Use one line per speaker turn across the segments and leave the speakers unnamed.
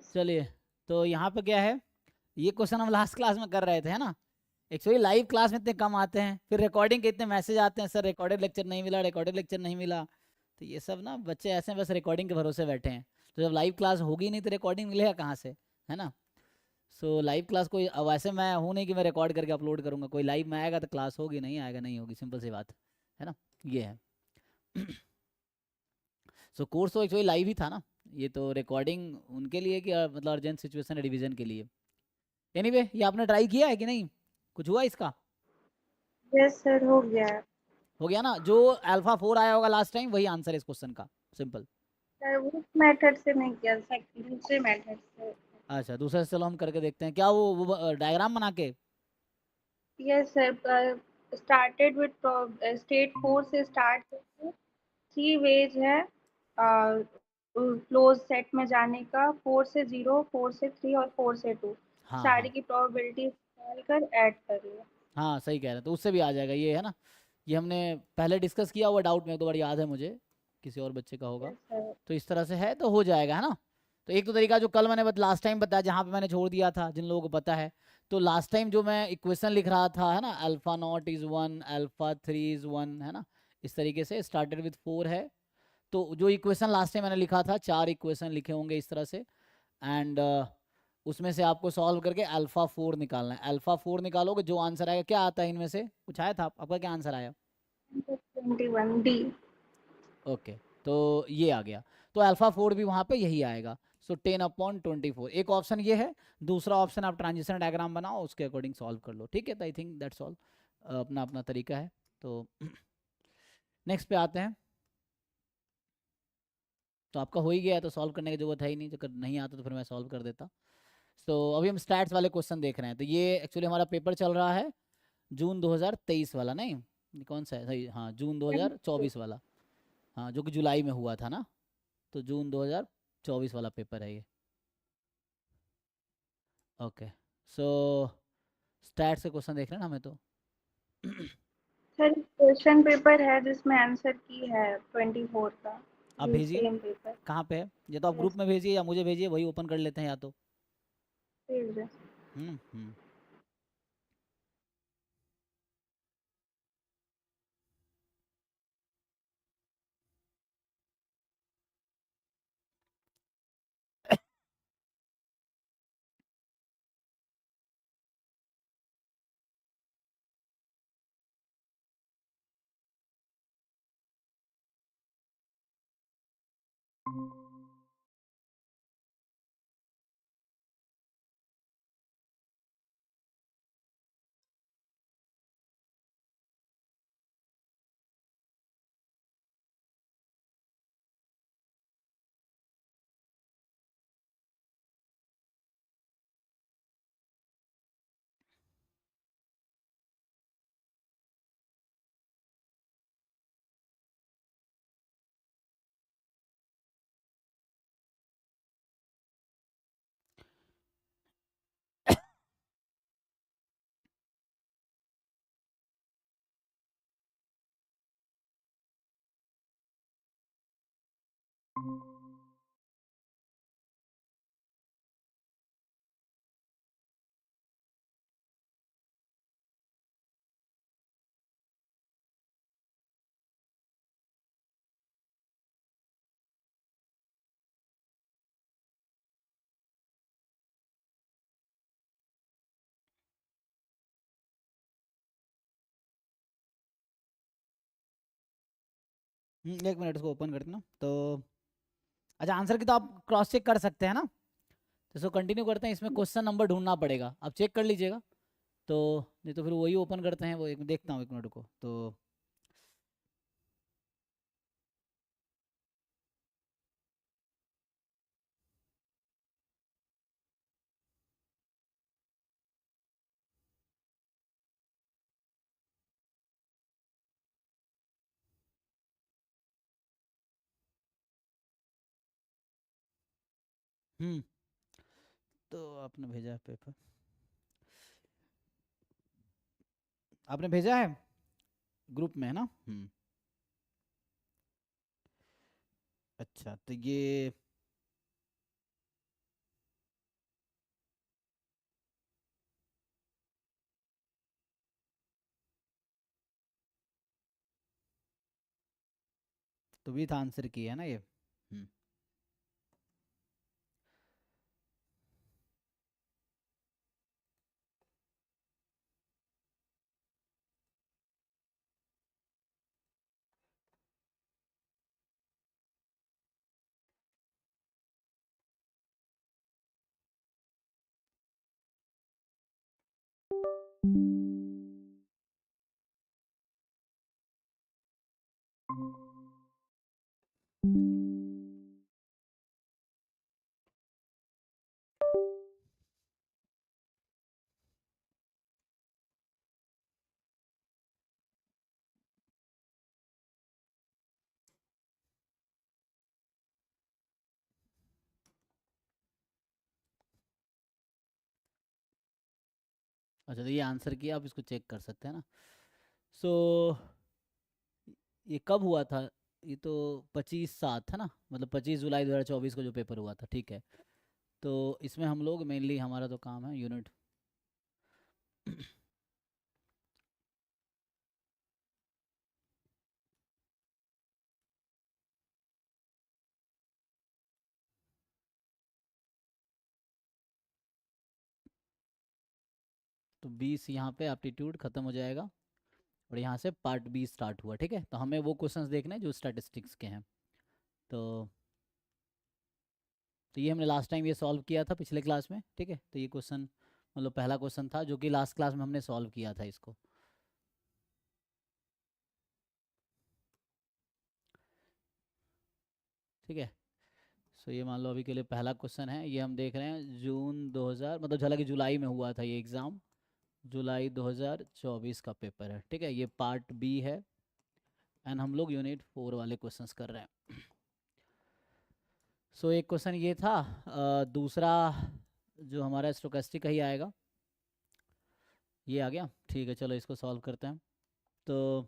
चलिए, तो यहाँ पे क्या है, ये क्वेश्चन हम लास्ट क्लास में कर रहे थे, है ना। एक्चुअली लाइव क्लास में इतने कम आते हैं, फिर रिकॉर्डिंग के इतने मैसेज आते हैं, सर रिकॉर्डेड लेक्चर नहीं मिला, रिकॉर्डेड लेक्चर नहीं मिला। तो ये सब ना बच्चे ऐसे हैं, बस रिकॉर्डिंग के भरोसे बैठे हैं। तो जब लाइव क्लास होगी नहीं तो रिकॉर्डिंग मिलेगा कहाँ से, है ना। सो लाइव क्लास कोई, अब वैसे मैं हूँ नहीं कि मैं रिकॉर्ड करके अपलोड करूँगा, कोई लाइव में आएगा तो क्लास होगी, नहीं आएगा नहीं होगी, सिंपल सी बात है ना। ये है। सो कोर्स तो एक्चुअली लाइव ही था ना। ये तो रिकॉर्डिंग उनके लिए कि मतलब अर्जेंट सिचुएशन रिवीजन के लिए। एनीवे ये आपने ट्राई किया है कि नहीं, कुछ हुआ इसका?
यस सर, हो गया है।
हो गया ना, जो अल्फा 4 आया होगा लास्ट टाइम वही आंसर है इस क्वेश्चन का, सिंपल।
सर उस मेथड से नहीं किया, दूसरे मेथड से।
अच्छा दूसरा से, चलो हम करके देखते हैं क्या वो डायग्राम बना के।
Yes sir, started with state 4 से स्टार्ट करके 3 वेज है क्लोज सेट में जाने का, 4 से 0, 4 से 3 और 4 से 2।
हाँ
सारी
हाँ
की प्रोबेबिलिटी डालकर ऐड करिए।
हाँ सही कह रहे हैं, तो उससे भी आ जाएगा ये, है ना। ये हमने पहले डिस्कस किया हुआ, डाउट में एक दो बार याद है मुझे, किसी और बच्चे का होगा।
Yes sir.
तो इस तरह से है तो हो जाएगा, है ना। तो एक तो तरीका जो कल मैंने लास्ट टाइम बताया, जहाँ पे मैंने छोड़ दिया था, जिन लोगों को पता है, तो लास्ट टाइम जो मैं इक्वेशन लिख रहा था, है ना, alpha not is 1, alpha 3 is 1, है ना, इस तरीके से स्टार्टेड विथ 4 है। तो जो इक्वेशन लास्ट टाइम मैंने लिखा था, 4 इक्वेशन लिखे होंगे इस तरह से, एंड उसमें से आपको सॉल्व करके अल्फा 4 निकालना है। अल्फा 4 निकालोगे, जो आंसर आएगा, क्या आता है इनमें से, कुछ आया था आपका, क्या आंसर आया?
21 डी।
ओके, तो ये आ गया। तो अल्फा 4 भी वहां पे यही आएगा। सो 10/24, एक ऑप्शन ये है। दूसरा ऑप्शन आप ट्रांजिशन डायग्राम बनाओ, उसके अकॉर्डिंग सॉल्व कर लो, ठीक है। तो आई थिंक दैट्स ऑल, अपना अपना तरीका है। तो नेक्स्ट पे आते हैं। तो आपका हो ही गया है तो सॉल्व करने की जरूरत है ही नहीं, अगर नहीं आता तो फिर मैं सॉल्व कर देता। तो अभी हम स्टैट्स वाले क्वेश्चन देख रहे हैं। तो ये एक्चुअली हमारा पेपर चल रहा है जून 2023 वाला, नहीं ये कौन सा है, सही, हाँ जून 2024 वाला। हाँ जो कि जुलाई में हुआ था ना, तो जून 2024 वाला पेपर है ये। ओके, सो स्टैट्स के क्वेश्चन देख रहे हैं ना हमें तो।
सर क्वेश्चन पेपर है जिसमें आंसर की है 24 का,
आप
ये
भेजिए,
सेम पेपर।
कहाँ पे है ये, तो आप
यस
ग्रुप में भेजिए या मुझे भेजिए, वही ओपन कर लेते हैं या तो।
सर।
हम्म। एक मिनट इसको ओपन करते ना तो। अच्छा आंसर की तो आप क्रॉस चेक कर सकते हैं ना। तो इसको कंटिन्यू करते हैं, इसमें क्वेश्चन नंबर ढूंढना पड़ेगा, आप चेक कर लीजिएगा। तो नहीं तो फिर वही ओपन करते हैं, वो एक देखता हूँ, एक मिनट को तो। हम्म। तो आपने भेजा है पेपर, आपने भेजा है ग्रुप में, है ना। अच्छा तो ये तो विथ आंसर की है ना ये। अच्छा, तो ये आंसर किया, आप इसको चेक कर सकते हैं ना। सो ये कब हुआ था? ये तो 25/7 है ना, मतलब 25 जुलाई 2024 को जो पेपर हुआ था, ठीक है। तो इसमें हम लोग मेनली, हमारा तो काम है यूनिट तो 20 यहाँ पे एप्टीट्यूड ख़त्म हो जाएगा, और यहाँ से पार्ट बी स्टार्ट हुआ, ठीक है। तो हमें वो क्वेश्चंस देखने हैं जो स्टैटिस्टिक्स के हैं। तो ये हमने लास्ट टाइम ये सॉल्व किया था पिछले क्लास में, ठीक है। तो ये क्वेश्चन मतलब पहला क्वेश्चन था जो कि लास्ट क्लास में हमने सॉल्व किया था इसको। ठीक है। सो ये मान लो अभी के लिए पहला क्वेश्चन है, ये हम देख रहे हैं जून 2000, मतलब झाला कि जुलाई में हुआ था ये एग्ज़ाम। जुलाई 2024 का पेपर है, ठीक है। ये पार्ट बी है, एंड हम लोग यूनिट 4 वाले क्वेश्चंस कर रहे हैं। सो एक क्वेश्चन ये था, दूसरा जो हमारा स्टोकेस्टिक का ही आएगा, ये आ गया, ठीक है। चलो इसको सॉल्व करते हैं। तो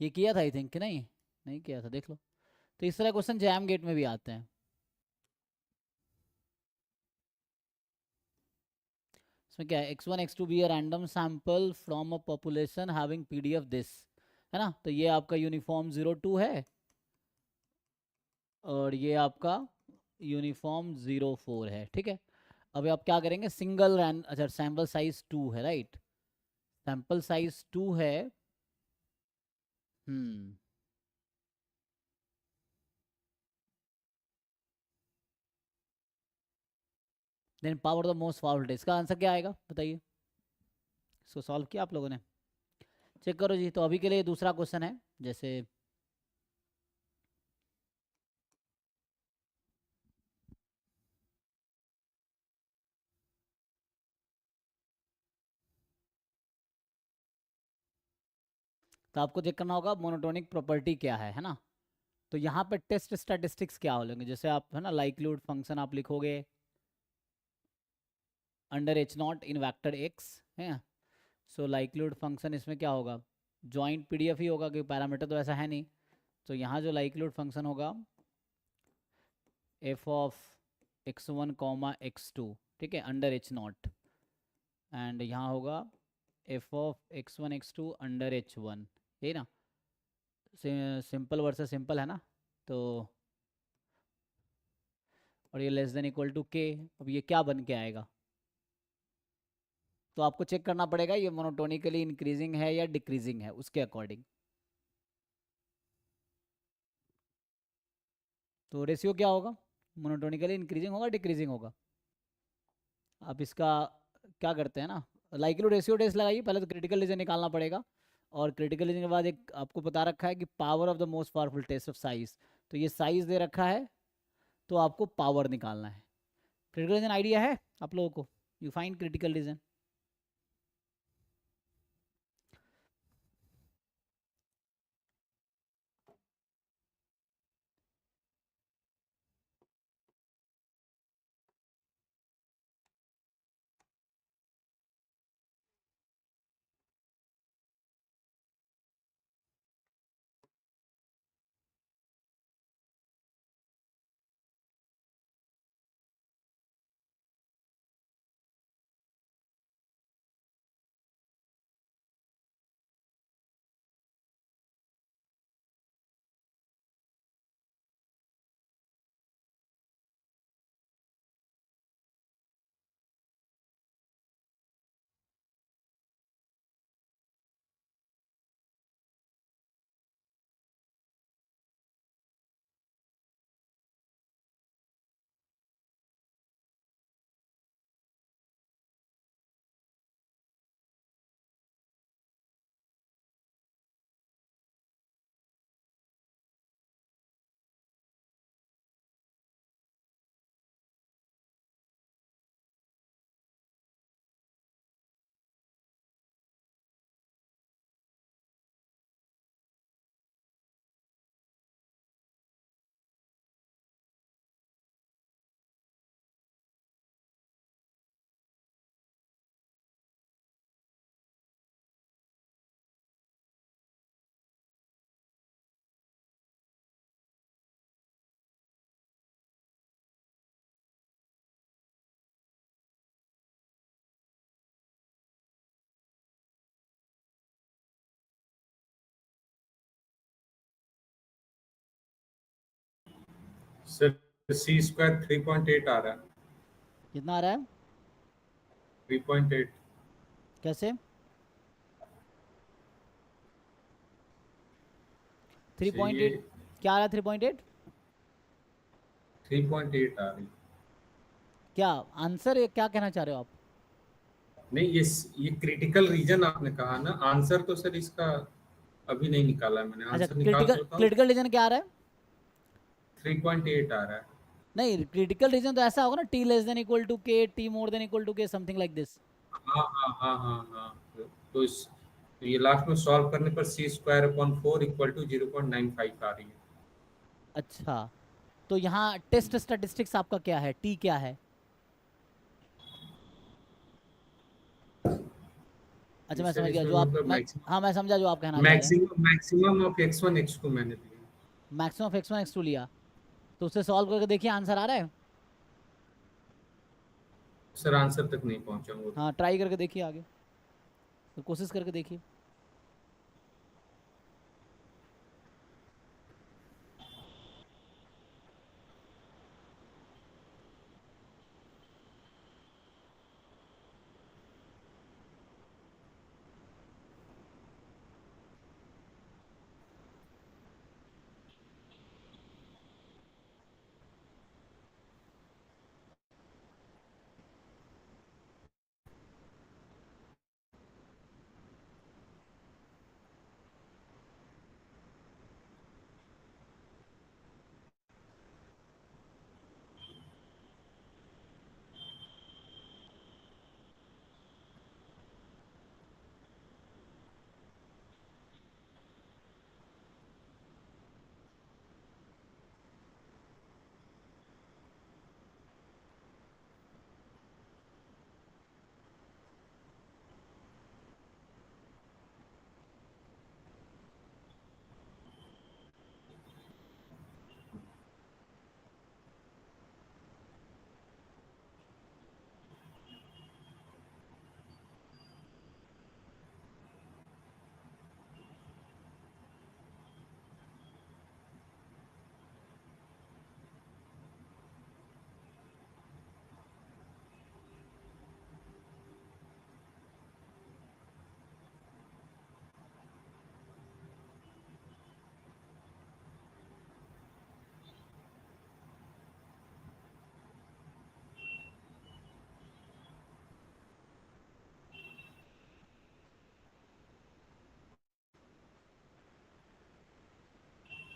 ये किया था आई थिंक कि नहीं, नहीं किया था, देख लो। तो इस तरह क्वेश्चन जैम गेट में भी आते हैं। इसमें क्या है, x1 x2 be a random sample from a population having PDF this, है ना। तो ये आपका यूनिफॉर्म 02 है, और ये आपका यूनिफॉर्म 04 है, ठीक है। अब आप क्या करेंगे, सिंगल रैंड, अच्छा सैंपल साइज 2 है, राइट। सैंपल साइज 2 है। Hmm then power the most powerful, इसका आंसर क्या आएगा बताइए। इसको सॉल्व किया आप लोगों ने, चेक करो जी। तो अभी के लिए दूसरा क्वेश्चन है, जैसे तो आपको चेक करना होगा मोनोटोनिक प्रॉपर्टी क्या है ना। तो यहाँ पे टेस्ट स्टैटिस्टिक्स क्या हो लेंगे, जैसे आप है ना लाइक्लीहुड फंक्शन आप लिखोगे अंडर h0 इन वेक्टर x, है। सो लाइक्लीहुड फंक्शन इसमें क्या होगा, जॉइंट पीडीएफ ही होगा, क्योंकि पैरामीटर तो ऐसा है नहीं। तो यहाँ जो लाइक्लीहुड फंक्शन होगा f of x1 comma x2, ठीक है, अंडर h0, एंड यहाँ होगा f of x1 x2 under h1, यही ना। सिंपल वर्सेस सिंपल है ना। तो और ये less than equal to k, अब ये क्या बन के आएगा। तो आपको चेक करना पड़ेगा ये मोनोटोनिकली इंक्रीजिंग है या डिक्रीजिंग है, उसके अकॉर्डिंग। तो रेशियो क्या होगा, मोनोटोनिकली इंक्रीजिंग होगा डिक्रीजिंग होगा। आप इसका क्या करते हैं ना, लाइक्लीहुड रेशियो टेस्ट लगाइए पहले, तो क्रिटिकल रीजन निकालना पड़ेगा। और क्रिटिकल रीजन के बाद एक आपको बता रखा है कि power of the most powerful test of size, तो ये साइज दे रखा है, तो आपको पावर निकालना है। क्रिटिकल रीजन आइडिया है आप लोगों को, you find critical region.
Sir C square 3.8 आ रहा है।
कितना आ रहा है?
3.8।
कैसे? 3.8
ये
क्या आ रहा है? 3.8
3.8 आ रही।
क्या आंसर, क्या कहना चाह रहे हो आप?
नहीं, ये क्रिटिकल रीजन आपने कहा ना, आंसर तो सर इसका अभी नहीं निकाला है मैंने,
अच्छा,
आंसर निकाल
क्रिटिकल
के बताऊं।
क्रिटिकल रीजन क्या आ रहा है?
3.8 आ रहा है।
नहीं, क्रिटिकल रीजन तो ऐसा होगा ना, T less than equal to K, T more than equal to K, something like this.
हाँ हाँ हाँ हाँ हाँ। तो ये लास्ट में सॉल्व करने पर सी स्क्वायर अपॉन 4 इक्वल टू 0.95 आ रही है।
अच्छा, तो यहाँ टेस्ट स्टैटिस्टिक्स आपका क्या है, टी क्या है? अच्छा,
ये
मैं
सर
समझ गया
इसमें
जो आप,
मतलब
मैं, हाँ मैं समझा जो आप कहना चाह रहे हैं।
मैक्सिमम ऑफ x1 x2 मैंने लिया।
मैक्सिमम ऑफ x1 x2 लिया, तो उससे सॉल्व करके देखिए आंसर आ रहा है।
सर आंसर तक नहीं पहुंचा हूँ।
हाँ, ट्राई करके देखिए आगे, तो कोशिश करके देखिए।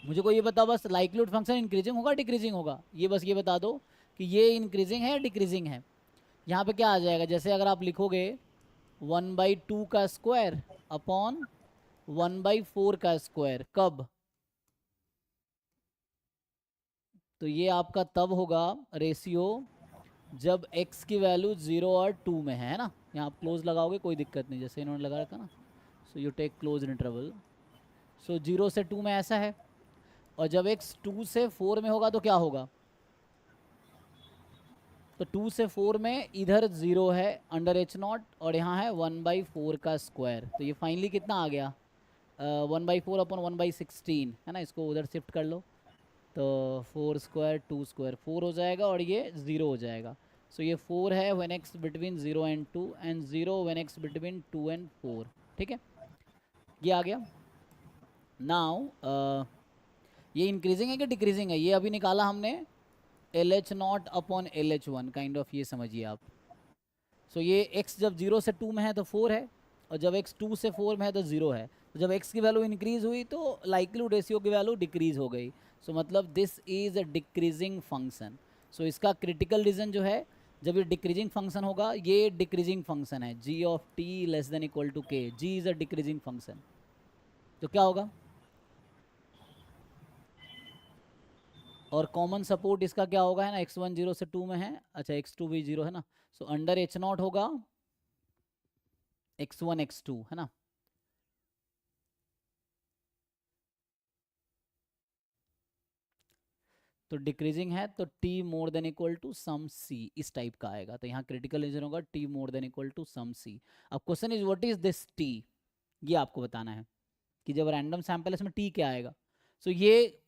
मुझे को ये बताओ बस, लाइक्लीहुड फंक्शन इंक्रीजिंग होगा डिक्रीजिंग होगा, ये बस ये बता दो कि ये इंक्रीजिंग है या डिक्रीजिंग है। यहाँ पे क्या आ जाएगा, जैसे अगर आप लिखोगे 1/2 का स्क्वायर अपॉन 1/4 का स्क्वायर, कब? तो ये आपका तब होगा रेशियो जब x की वैल्यू 0 और 2 में है ना। यहाँ आप क्लोज लगाओगे कोई दिक्कत नहीं, जैसे इन्होंने लगा रखा ना। So you take close interval, so 0 से 2 में ऐसा है। और जब x 2 से 4 में होगा तो क्या होगा? तो 2 से 4 में इधर 0 है अंडर h0, और यहाँ है 1/4 का स्क्वायर। तो ये फाइनली कितना आ गया? 1/4 अपॉन 1/16 है ना, इसको उधर शिफ्ट कर लो तो 4 स्क्वायर 2 स्क्वायर 4 हो जाएगा, और ये 0 हो जाएगा। सो ये 4 है when x between 0 and 2, and 0 when x between 2 and 4। ठीक है, ये आ गया। नाउ ये इंक्रीजिंग है कि डिक्रीजिंग है, ये अभी निकाला हमने LH0 upon LH1 kind of, ये समझिए आप। सो ये x जब 0 से 2 में है तो 4 है, और जब x 2 से 4 में है तो 0 है। तो जब x की वैल्यू इंक्रीज हुई तो लाइक्लीहुड रेशियो की वैल्यू डिक्रीज हो गई। सो मतलब this is a decreasing function. So इसका क्रिटिकल रीजन जो है, जब ये डिक्रीजिंग फंक्शन होगा, ये डिक्रीजिंग फंक्शन है, g of t less than equal to k, g is a decreasing function. तो क्या होगा? और कॉमन सपोर्ट इसका क्या होगा, है ना, x1 0 से 2 में है, अच्छा x2 भी 0 है ना। सो अंडर h0 होगा x1 x2 है ना। तो डिक्रीजिंग है तो t more than equal to some c, इस टाइप का आएगा। तो यहाँ क्रिटिकल रीजन होगा t more than equal to some c। अब question is what is this t, ये आपको बताना है कि जब रैंडम सैंपल है इसमें t क्या आएगा। सो ये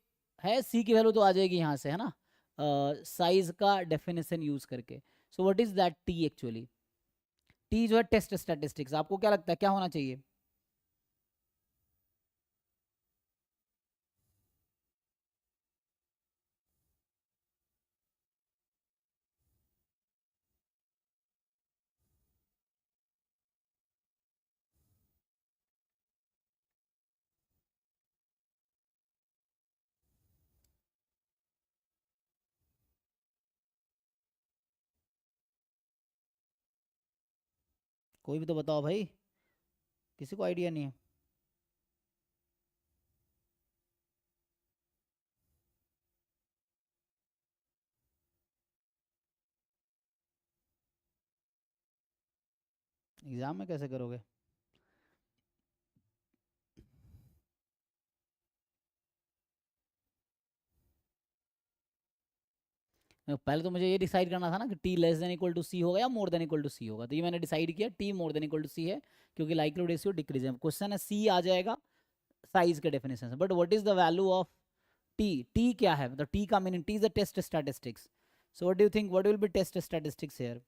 है c की वैल्यू तो आ जाएगी यहाँ से, है ना। साइज का डेफिनेशन यूज करके. So what is that T actually? T जो है टेस्ट स्टैटिस्टिक्स. आपको क्या लगता है क्या होना चाहिए? कोई भी तो बताओ भाई, किसी को आइडिया नहीं है. एग्जाम में कैसे करोगे? पहले तो मुझे ये डिसाइड करना था ना कि T less than equal to C होगा या more than equal to C होगा. तो ये मैंने डिसाइड किया T more than equal to C है, क्योंकि लाइक्लीहुड रेशियो डिक्रीज है. क्वेश्चन है सी आ जाएगा साइज के डेफिनेशन से. But what is the value of T? T क्या है? मतलब टी का meaning, T is the test statistics. So what do you think what will be test statistics here?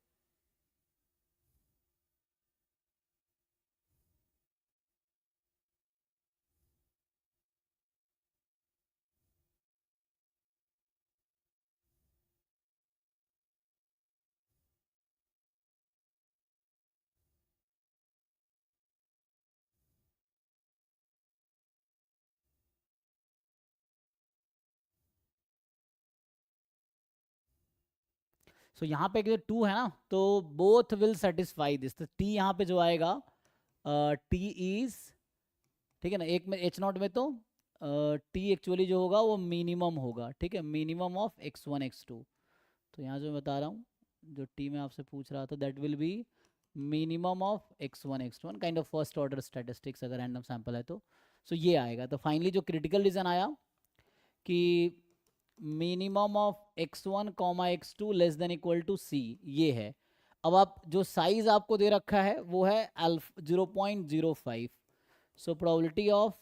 So यहाँ पे जो टू है ना, तो बोथ विल सेटिस्फाई दिस. तो टी यहाँ पे जो आएगा टी इज, ठीक है ना, एक में एच नॉट में तो टी एक्चुअली जो होगा वो मिनिमम होगा. ठीक है, मिनिमम ऑफ x1 x2. तो यहाँ जो मैं बता रहा हूँ, जो टी में आपसे पूछ रहा था, that will be minimum of x1 x1, kind of first order statistics अगर रैंडम सैंपल है तो. सो ये आएगा. तो फाइनली जो क्रिटिकल रीजन आया कि minimum of x1 comma x2 less than equal to C, ये है. अब आप जो साइज आपको दे रखा है वो है 0.05. So probability of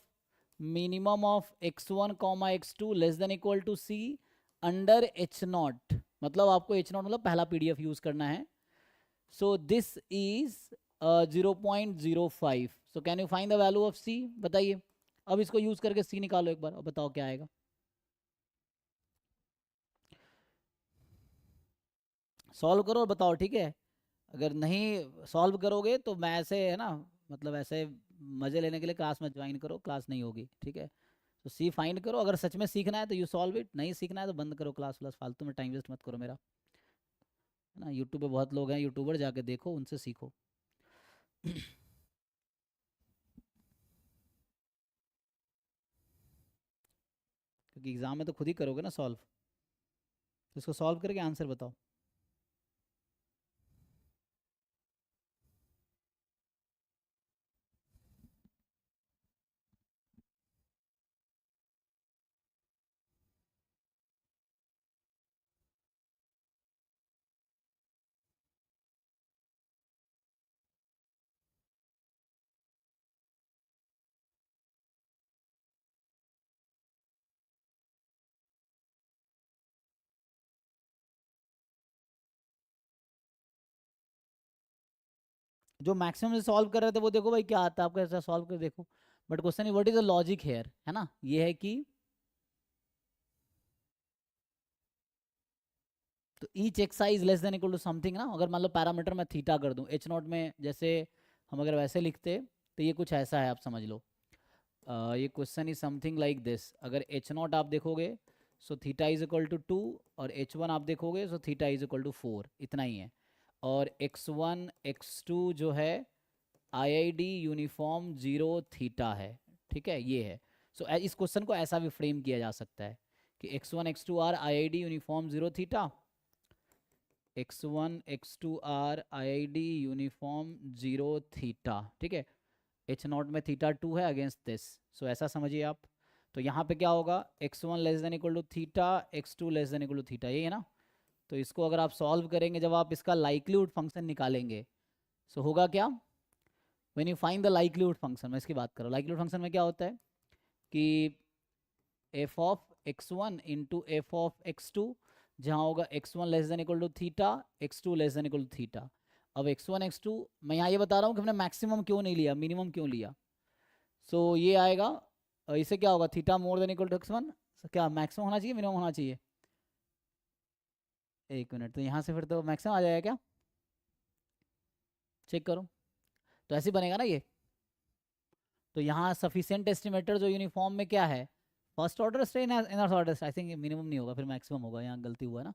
minimum of x1 comma x2 less than equal to C under H naught, मतलब आपको एच नॉट मतलब पहला पीडीएफ यूज करना है. So this is 0.05. So can you find the value of C? बताइए. अब इसको use करके सी निकालो एक बार और बताओ क्या आएगा. सॉल्व करो और बताओ, ठीक है. अगर नहीं सॉल्व करोगे तो मैं ऐसे है ना, मतलब ऐसे मजे लेने के लिए क्लास में ज्वाइन करो, क्लास नहीं होगी. ठीक है, तो सी फाइंड करो. अगर सच में सीखना है तो यू सॉल्व इट, नहीं सीखना है तो बंद करो क्लास व्लास, फालतू में टाइम वेस्ट मत करो मेरा, है ना. यूट्यूब पे बहुत लोग हैं, यूट्यूबर जाके देखो, उनसे सीखो. क्योंकि एग्जाम में तो खुद ही करोगे ना सॉल्व. तो इसको सॉल्व करके आंसर बताओ. जो मैक्सिमम से सॉल्व कर रहे थे वो देखो भाई क्या आता है आपको, ऐसा सॉल्व कर देखो. But question what is the logic here, है ना. ये है कि तो each x is less than equal to something ना. अगर मान लो पैरामीटर मैं थीटा कर दूं एच नॉट में, जैसे हम अगर वैसे लिखते तो ये कुछ ऐसा है, आप समझ लो. ये question is something like this. अगर एच नॉट आप देखोगे so theta is equal to 2, और एच वन आप देखोगे so theta is equal to 4, इतना ही है. और x1 x2 जो है IID यूनिफॉर्म 0 थीटा है. ठीक है, ये है. सो इस क्वेश्चन को ऐसा भी फ्रेम किया जा सकता है कि x1 x2 are IID uniform 0 theta, x1 x2 are IID uniform 0 theta. ठीक है, एच नॉट में थीटा 2 है अगेंस्ट दिस. सो ऐसा समझिए आप. तो यहाँ पे क्या होगा, x1 less than equal to theta, x2 less than equal to theta, यही है ना. तो इसको अगर आप सॉल्व करेंगे, जब आप इसका लाइक्लीहुड फंक्शन निकालेंगे, सो होगा क्या, when you find the likelihood function, मैं इसकी बात कर रहा हूँ. लाइक्लीहुड फंक्शन में क्या होता है कि f of x1 into F of x2 जहाँ होगा x1 less than equal to theta, x2 less than equal to theta. अब x1 x2 मैं यहाँ ये बता रहा हूँ कि हमने मैक्सिमम क्यों नहीं लिया, मिनिमम क्यों लिया। सो ये आएगा, इससे क्या होगा, theta more than equal to x1, क्या मैक्सिमम होना चाहिए मिनिमम होना चाहिए? एक मिनट, तो यहाँ से फिर तो मैक्सिमम आ जाएगा क्या, चेक करो। तो ऐसे ही बनेगा ना ये। तो यहाँ सफिशिएंट एस्टिमेटर जो यूनिफॉर्म में क्या है, फर्स्ट ऑर्डर स्ट्रेन है, inner order, I think minimum नहीं होगा, फिर मैक्सिमम होगा, यहाँ गलती हुआ है ना।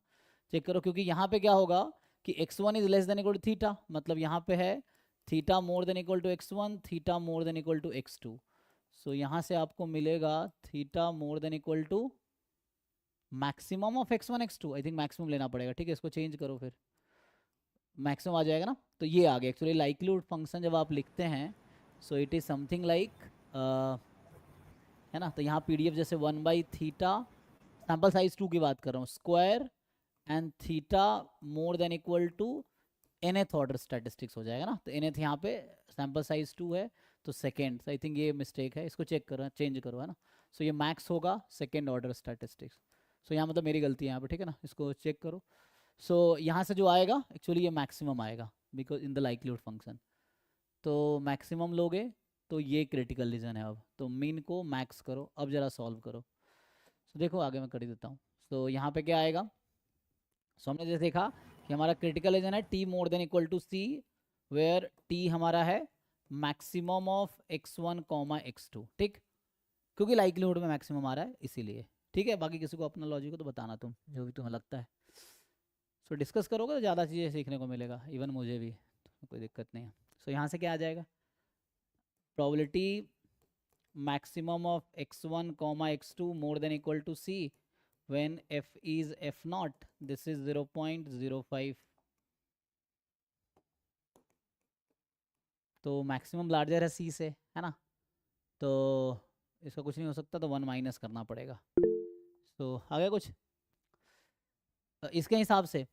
चेक करो, क्योंकि यहाँ पे क्या होगा कि x1 is less than equal to theta, मतलब यहाँ पे है theta more than equal to x1, theta more than equal to x2। So यहाँ से आपको मिलेगा theta more than equal to maximum of x1 x2, I think maximum लेना पड़ेगा, ठीक है, इसको चेंज करो फिर मैक्सिमम आ जाएगा ना। तो ये आ गया एक्चुअली लाइक्लीहुड फंक्शन जब आप लिखते हैं, so it is something like, है ना। तो यहाँ पीडीएफ जैसे 1/थीटा, सैम्पल साइज 2 की बात कर रहा हूँ, square and theta more than equal to nth order statistics हो जाएगा ना। तो nth यहाँ पे सैम्पल साइज 2 है, तो सेकेंड, आई थिंक ये मिस्टेक है, इसको चेक करो, चेंज करो, है ना। सो ये मैक्स होगा सेकेंड ऑर्डर स्टैटिस्टिक्स। सो यहाँ मतलब मेरी गलती है यहाँ पे, ठीक है ना, इसको चेक करो। सो यहाँ से जो आएगा एक्चुअली ये मैक्सिमम आएगा, because in the likelihood function. तो मैक्सिमम लोगे तो ये क्रिटिकल रीजन है। अब तो मीन को मैक्स करो, अब जरा सॉल्व करो। सो देखो आगे मैं कर ही देता हूँ। सो यहाँ पे क्या आएगा, सो हमने जैसे देखा कि हमारा क्रिटिकल रीजन है t more than equal to c, where t हमारा है maximum of x1 comma x2, ठीक, क्योंकि लाइक्लीहुड में मैक्सिमम आ रहा है इसीलिए, ठीक है। बाकी किसी को अपना लॉजिक हो तो बताना, तुम जो भी तुम्हें लगता है। सो डिस्कस करोगे तो ज़्यादा चीज़ें सीखने को मिलेगा, इवन मुझे भी, तो कोई दिक्कत नहीं है। सो यहाँ से क्या आ जाएगा, probability maximum of x1 comma x2 more than equal to c when f is f naught, this is 0.05। तो मैक्सिमम लार्जर है c से, है ना, तो इसका कुछ नहीं हो सकता, तो 1 माइनस करना पड़ेगा। तो आगे कुछ इसके हिसाब से,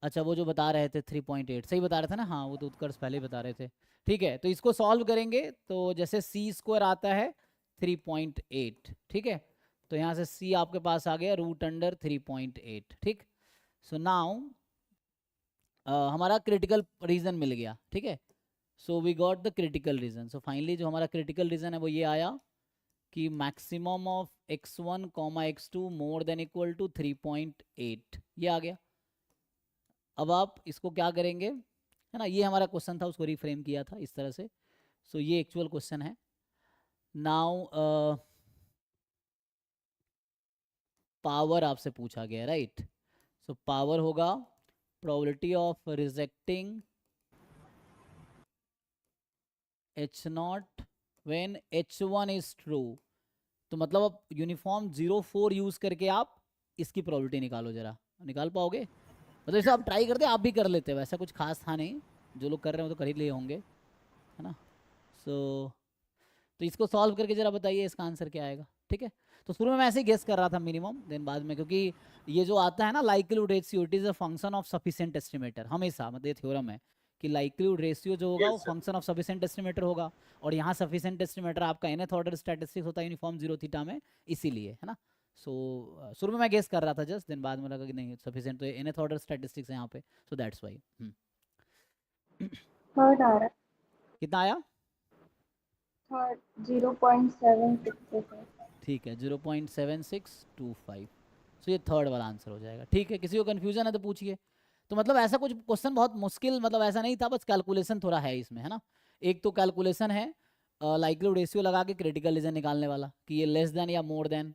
अच्छा वो जो बता रहे थे 3.8 सही बता रहे थे ना, हाँ वो तो उत्कर्ष पहले ही बता रहे थे, ठीक है। तो इसको सॉल्व करेंगे तो जैसे सी स्क्वायर आता है 3.8, ठीक है, तो यहाँ से सी आपके पास आ गया रूट अंडर 3.8, ठीक। सो नाउ हमारा क्रिटिकल रीजन मिल गया, ठीक है। So we got the critical region. So finally जो हमारा क्रिटिकल रीजन है वो ये आया कि maximum of x1 comma x2 more than equal to 3.8, ये आ गया। अब आप इसको क्या करेंगे, है ना, ये हमारा क्वेश्चन था, उसको रिफ्रेम किया था इस तरह से। सो ये एक्चुअल क्वेश्चन है। नाउ पावर आपसे पूछा गया, राइट। सो पावर होगा probability of rejecting h0 when h1 is true. तो मतलब अब यूनिफॉर्म 0.4 यूज करके आप इसकी प्रोबेबिलिटी निकालो, जरा निकाल पाओगे? मतलब इसे आप ट्राई करते, आप भी कर लेते हो, ऐसा कुछ खास था नहीं, जो लोग कर रहे हो तो कर ही लिए होंगे, है ना। सो तो इसको सॉल्व करके जरा बताइए इसका आंसर क्या आएगा, ठीक है। तो शुरू में मैं ऐसे ही गेस कर रहा था मिनिमम, देन बाद में क्योंकि ये जो आता है ना likelihood ratio, it is a function of sufficient estimator, हमेशा मतलब ये थ्योरम है कि लाइक्लीहुड रेशियो जो होगा वो फंक्शन ऑफ सफिशिएंट एस्टिमेटर होगा, और यहाँ सफिशिएंट एस्टिमेटर आपका nth ऑर्डर स्टैटिस्टिक्स होता है यूनिफॉर्म 0 थीटा में, इसीलिए, है ना। सो शुरू में मैं गेस कर रहा था जस्ट, दिन बाद में लगा कि नहीं सफिशिएंट, तो nth ऑर्डर स्टैटिस्टिक्स है यहाँ पे, सो दैट्स वाई।
थर्ड आ रहा
कितना आया?
थर्ड 0.766
ठीक है 0.7625। सो ये थर्ड वाला आंसर हो जाएगा, ठीक है। किसी को कन्फ्यूजन है तो पूछिए। तो मतलब ऐसा कुछ क्वेश्चन बहुत मुश्किल मतलब ऐसा नहीं था, बस कैलकुलेशन थोड़ा है इसमें, है ना। एक तो कैलकुलेशन है लाइक्लीहुड रेशियो लगा के क्रिटिकल रीजन निकालने वाला कि ये लेस देन या मोर देन,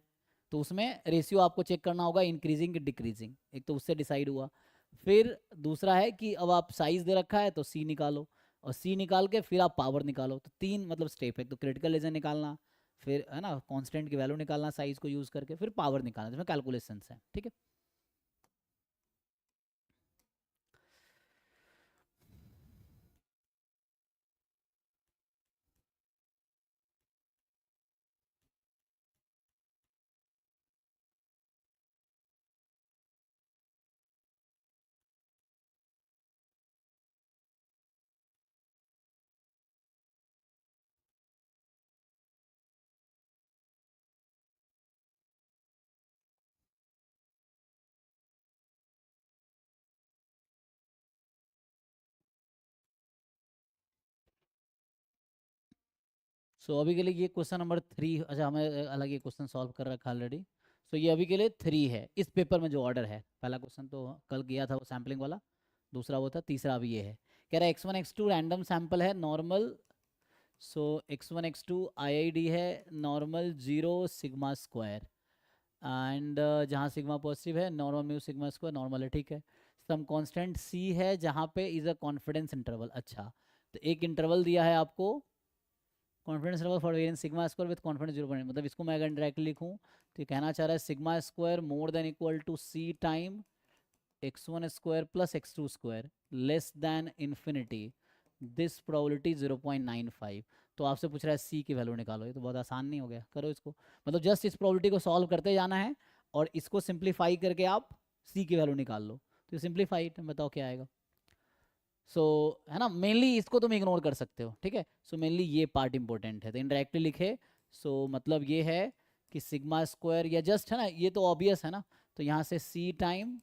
तो उसमें रेशियो आपको चेक करना होगा इंक्रीजिंग डिक्रीजिंग, एक तो उससे डिसाइड हुआ। फिर दूसरा है कि अब आप साइज दे रखा है तो सी निकालो, और सी निकाल के फिर आप पावर निकालो, तो तीन मतलब स्टेप है, तो क्रिटिकल रीजन निकालना, फिर है ना कांस्टेंट की वैल्यू निकालना साइज को यूज करके, फिर पावर निकालना, जिसमें कैलकुलेशंस है, ठीक है। सो अभी के लिए ये क्वेश्चन नंबर 3, अच्छा हमें अलग ये क्वेश्चन सॉल्व कर रखा है ऑलरेडी। सो ये अभी के लिए 3 है इस पेपर में जो ऑर्डर है। पहला क्वेश्चन तो कल किया था वो सैम्पलिंग वाला, दूसरा वो था, तीसरा अभी ये है। कह रहा है x1 x2 रैंडम सैंपल है नॉर्मल। सो x1 x2 IID है नॉर्मल 0 सिग्मा स्क्वायर एंड जहाँ सिग्मा पॉजिटिव है normal mu sigma square normal है, ठीक है। सम कांस्टेंट c है जहाँ पे इज अ कॉन्फिडेंस इंटरवल। अच्छा तो एक इंटरवल दिया है आपको confidence interval for variance sigma square with confidence 0.8, मतलब इसको मैं अगर डायरेक्टली लिखूँ तो ये कहना चाह रहा है sigma square more than equal to c time x1 square plus x2 square less than infinity, this probability 0.95। तो आपसे पूछ रहा है c की वैल्यू निकालो। ये तो बहुत आसान नहीं हो गया, करो इसको। मतलब जस्ट इस प्रोबेबिलिटी को सॉल्व करते जाना है और इसको सिंप्लीफाई करके आप c की वैल्यू निकाल लो। तो सिंप्लीफाई बताओ क्या आएगा। सो है ना, मेनली इसको तुम इग्नोर कर सकते हो, ठीक है। सो मेनली ये पार्ट इंपॉर्टेंट है, तो इनडायरेक्टली लिखे। सो मतलब ये है कि सिग्मा स्क्वायर या जस्ट है ना, ये तो ऑब्वियस है ना, तो यहाँ से c time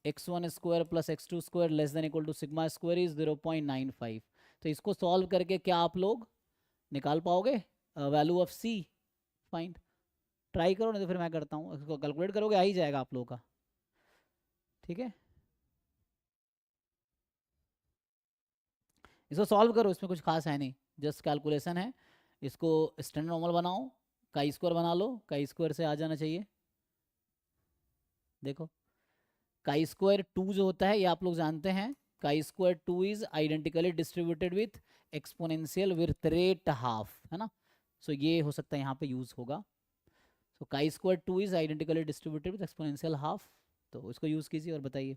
x1 square plus x2 square less than equal to sigma square is 0.95। तो इसको सॉल्व करके क्या आप लोग निकाल पाओगे value of c? Find, try करो, नहीं तो फिर मैं करता हूँ। इसको कैलकुलेट करोगे आ ही जाएगा आप लोगों का, ठीक है। इसको सॉल्व करो, इसमें कुछ खास है नहीं, जस्ट कैलकुलेशन है। इसको स्टैंडर्ड नॉर्मल बनाओ, काई स्क्वायर बना लो, काई स्क्वायर से आ जाना चाहिए। देखो काई स्क्वायर 2 जो होता है ये आप लोग जानते हैं, काई square 2 is identically distributed with exponential with rate half, है ना। सो ये हो सकता है यहाँ पे यूज होगा। So chi square 2 is identically distributed with exponential half, तो इसको यूज कीजिए और बताइए।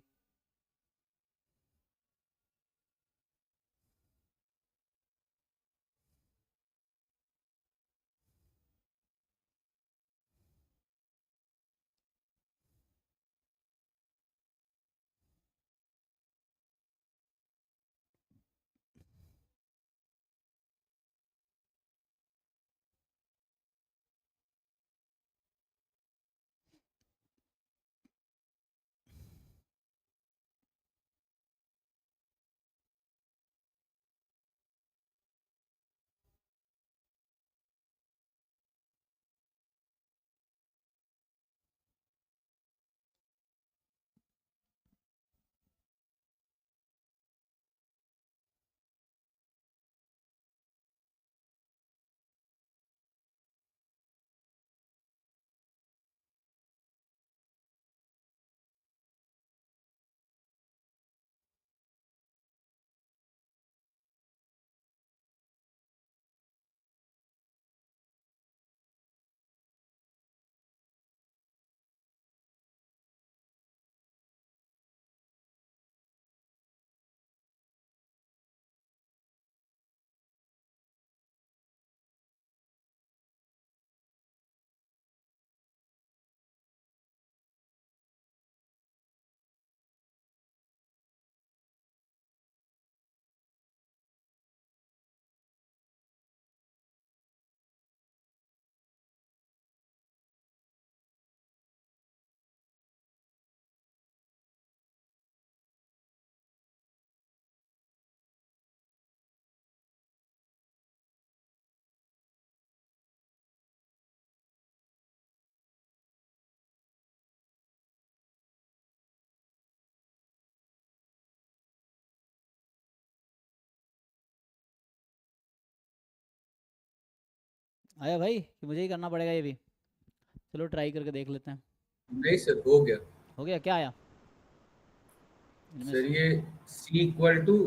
आया भाई कि मुझे ही करना पड़ेगा ये भी? चलो ट्राई करके देख लेते हैं।
नहीं सर, हो गया।
हो गया, क्या आया इनमें
सर
से?
ये c इक्वल टू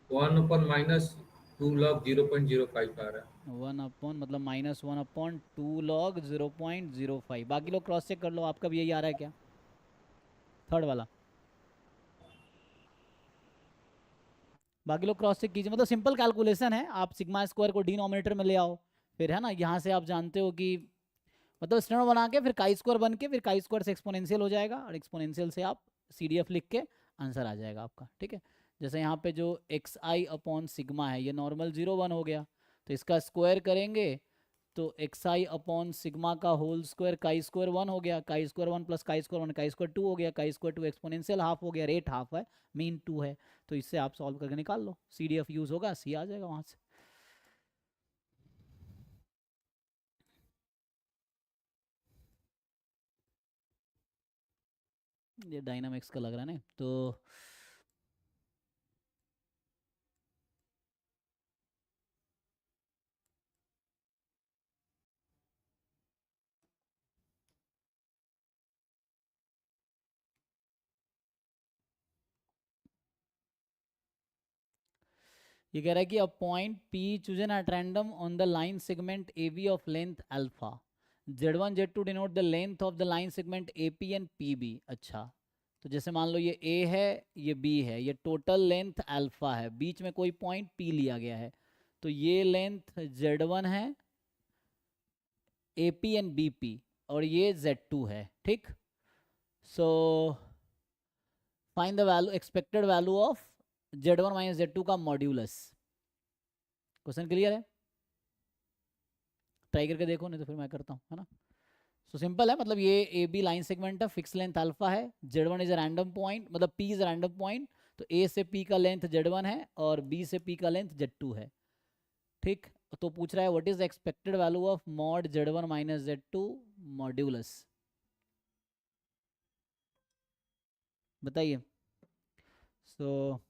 1/-2 log 0.05 आ रहा है।
1 मतलब -1/2 log 0.05। बाकी लोग क्रॉस चेक कर लो, आपका भी यही आ रहा है क्या, थर्ड वाला? बाकी लोग क्रॉस चेक कीजिए, मतलब सिंपल कैलकुलेशन है। आप सिग्मा स्क्वायर को डिनोमिनेटर में ले आओ, फिर है ना यहाँ से आप जानते हो कि मतलब स्टैंडर्ड बना के फिर काई स्क्वायर बन के फिर काई स्क्वायर से एक्सपोनेंशियल हो जाएगा और एक्सपोनेंशियल से आप CDF लिख के आंसर आ जाएगा आपका, ठीक है। जैसे यहाँ पे जो xi/सिग्मा है ये नॉर्मल 0 1 हो गया, तो इसका स्क्वायर करेंगे तो xi/सिग्मा का होल स्क्वायर काई स्क्वायर 1 हो गया, chi square 1 plus chi square 1 काई स्क्वायर 2 हो गया, काई स्क्वायर 2 एक्सपोनेंशियल हाफ हो गया, रेट हाफ है, मीन 2 है। तो इससे आप सॉल्व करके निकाल लो, CDF यूज होगा, C आ जाएगा वहाँ से। ये डायनामिक्स का लग रहा है ना, तो ये कह रहा है कि a point P chosen at random on the line segment AB of length alpha, Z1 Z2 denote the length of the line segment AP and PB। अच्छा, तो जैसे मान लो ये A है, ये B है, ये टोटल लेंथ अल्फा है, बीच में कोई पॉइंट P लिया गया है, तो ये लेंथ Z1 है, AP एंड BP, और ये Z2 है, ठीक। So find the value, expected value of Z1 minus Z2 का मॉड्यूलस। क्वेश्चन क्लियर है? ट्राई करके देखो, नहीं तो फिर मैं करता हूँ, है ना। सो सिंपल है, मतलब ये ए बी लाइन सेगमेंट है, फिक्स लेंथ अल्फा है, Z1 is a random point, मतलब P is a random point, तो A से P का लेंथ Z1 है और B से P का लेंथ Z2 है, ठीक। तो पूछ रहा है what is the expected value of mod Z1 minus Z2 modulus, बताइए। सो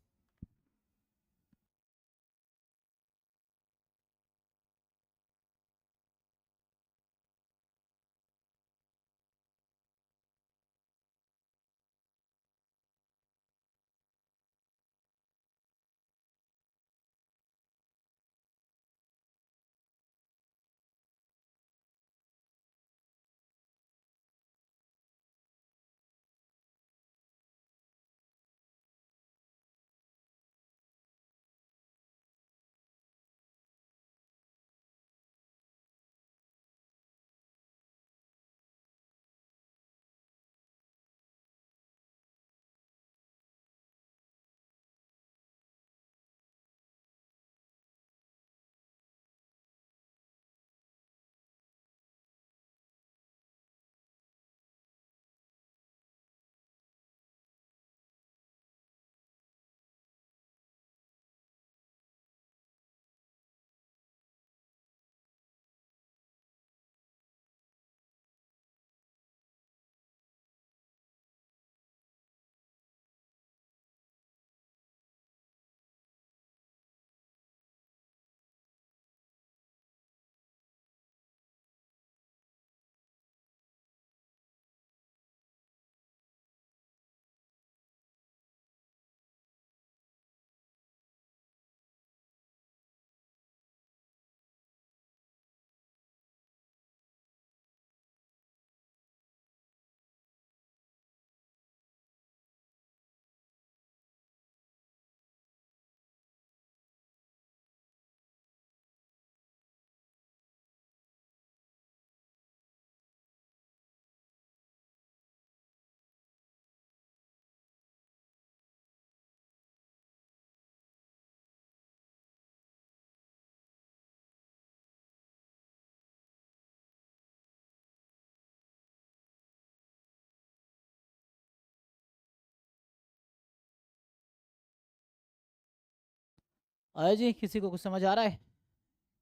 अजय जी, किसी को कुछ समझ आ रहा है?